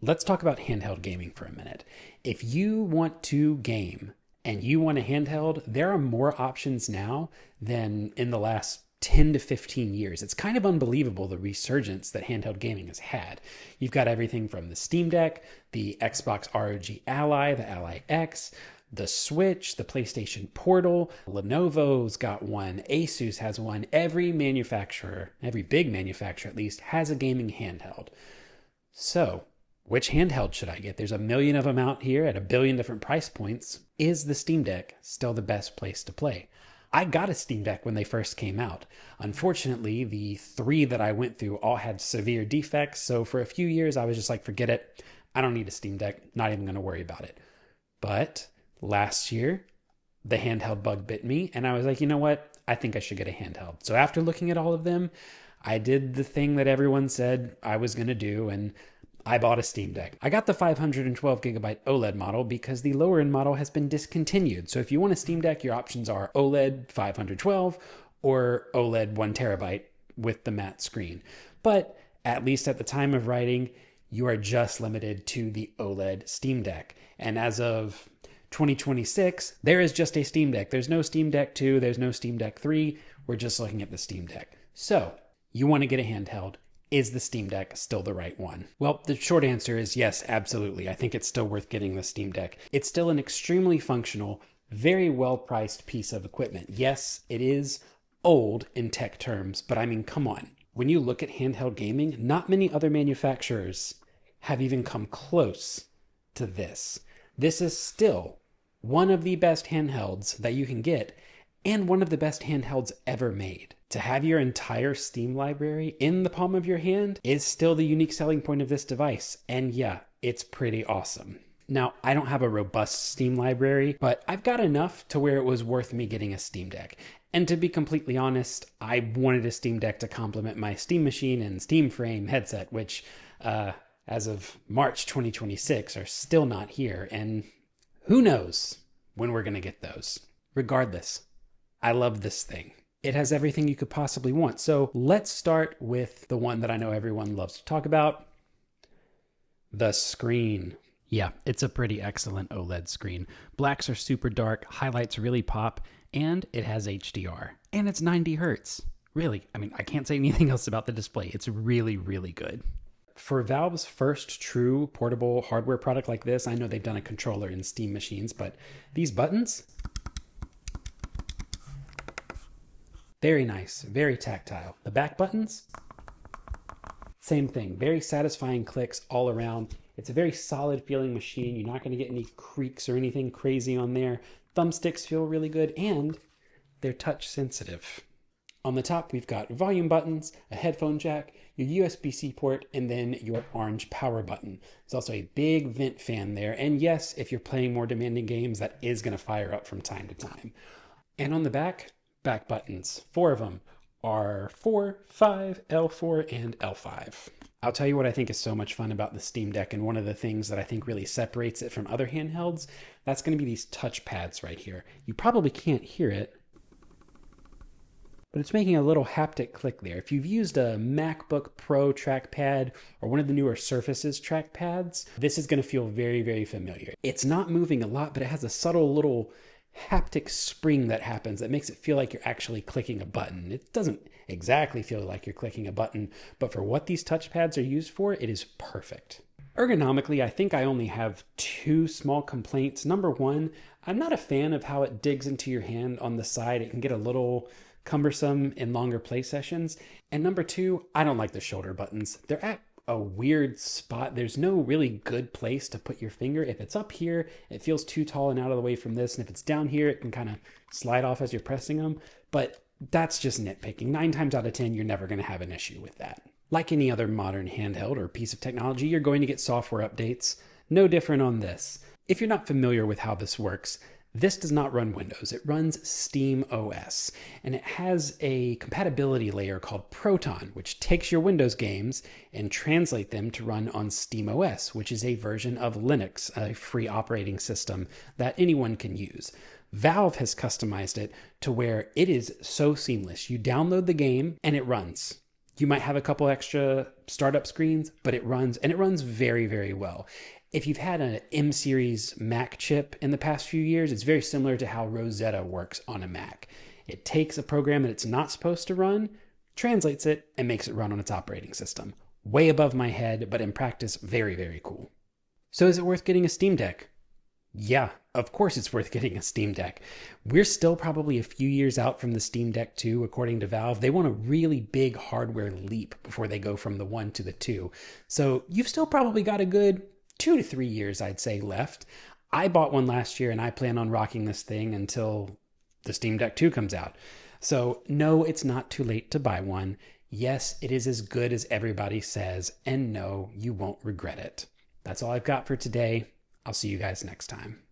Let's talk about handheld gaming for a minute. If you want to game and you want a handheld, there are more options now than in the last 10 to 15 years. It's kind of unbelievable the resurgence that handheld gaming has had. You've got everything from the Steam Deck, the Xbox ROG Ally, the Ally X, the Switch, the PlayStation Portal. Lenovo's got one, Asus has one. Every manufacturer, every big manufacturer at least, has a gaming handheld. So, which handheld should I get? There's a million of them out here at a billion different price points. Is the Steam Deck still the best place to play? I got a Steam Deck when they first came out. Unfortunately, the 3 that I went through all had severe defects, so for a few years I was just like, forget it. I don't need a Steam Deck, not even going to worry about it. But last year, the handheld bug bit me, and I was like, you know what? I think I should get a handheld. So after looking at all of them, I did the thing that everyone said I was going to do, and I bought a Steam Deck. I got the 512 gigabyte OLED model because the lower end model has been discontinued. So if you want a Steam Deck, your options are OLED 512 or OLED 1 terabyte with the matte screen. But at least at the time of writing, you are just limited to the OLED Steam Deck. And as of 2026, there is just a Steam Deck. There's no Steam Deck 2, there's no Steam Deck 3. We're just looking at the Steam Deck. So you want to get a handheld. Is the Steam Deck still the right one? Well, the short answer is yes, absolutely. I think it's still worth getting the Steam Deck. It's still an extremely functional, very well-priced piece of equipment. Yes, it is old in tech terms, but I mean, come on. When you look at handheld gaming, not many other manufacturers have even come close to this. This is still one of the best handhelds that you can get, and one of the best handhelds ever made. To have your entire Steam library in the palm of your hand is still the unique selling point of this device. And yeah, it's pretty awesome. Now, I don't have a robust Steam library, but I've got enough to where it was worth me getting a Steam Deck. And to be completely honest, I wanted a Steam Deck to complement my Steam Machine and Steam Frame headset, which, as of March 2026, are still not here. And who knows when we're going to get those. Regardless, I love this thing. It has everything you could possibly want. So let's start with the one that I know everyone loves to talk about, the screen. Yeah, it's a pretty excellent OLED screen. Blacks are super dark, highlights really pop, and it has HDR. And it's 90 hertz. Really, I mean, I can't say anything else about the display. It's really, really good. For Valve's first true portable hardware product like this, I know they've done a controller in Steam machines, but these buttons, very nice, very tactile. The back buttons, same thing, very satisfying clicks all around. It's a very solid feeling machine. You're not going to get any creaks or anything crazy on there. Thumbsticks feel really good, and they're touch sensitive. On the top, we've got volume buttons, a headphone jack, your USB-C port, and then your orange power button. There's also a big vent fan there. And yes, if you're playing more demanding games, that is going to fire up from time to time. And on the back buttons, 4 of them, R4, 5, L4, and L5. I'll tell you what I think is so much fun about the Steam Deck, and one of the things that I think really separates it from other handhelds, that's going to be these touch pads right here. You probably can't hear it, but it's making a little haptic click there. If you've used a MacBook Pro trackpad or one of the newer Surface's trackpads, this is going to feel very, very familiar. It's not moving a lot, but it has a subtle little haptic spring that happens that makes it feel like you're actually clicking a button. It doesn't exactly feel like you're clicking a button, but for what these touchpads are used for, it is perfect. Ergonomically, I think I only have 2 small complaints. Number 1, I'm not a fan of how it digs into your hand on the side. It can get a little cumbersome in longer play sessions. And number 2, I don't like the shoulder buttons. They're at a weird spot. There's no really good place to put your finger. If it's up here, it feels too tall and out of the way from this. And if it's down here, it can kind of slide off as you're pressing them. But that's just nitpicking. 9 times out of 10, you're never going to have an issue with that. Like any other modern handheld or piece of technology, you're going to get software updates. No different on this. If you're not familiar with how this works, this does not run Windows. It runs Steam OS, and it has a compatibility layer called Proton, which takes your Windows games and translate them to run on Steam OS, which is a version of Linux, a free operating system that anyone can use. Valve has customized it to where it is so seamless. You download the game and it runs. You might have a couple extra startup screens, but it runs, and it runs very, very well. If you've had an M series Mac chip in the past few years, it's very similar to how Rosetta works on a Mac. It takes a program that it's not supposed to run, translates it, and makes it run on its operating system. Way above my head, but in practice, very, very cool. So is it worth getting a Steam Deck? Yeah, of course it's worth getting a Steam Deck. We're still probably a few years out from the Steam Deck 2, according to Valve. They want a really big hardware leap before they go from the 1 to the 2. So you've still probably got a good 2 to 3 years, I'd say, left. I bought one last year and I plan on rocking this thing until the Steam Deck 2 comes out. So no, it's not too late to buy one. Yes, it is as good as everybody says, and no, you won't regret it. That's all I've got for today. I'll see you guys next time.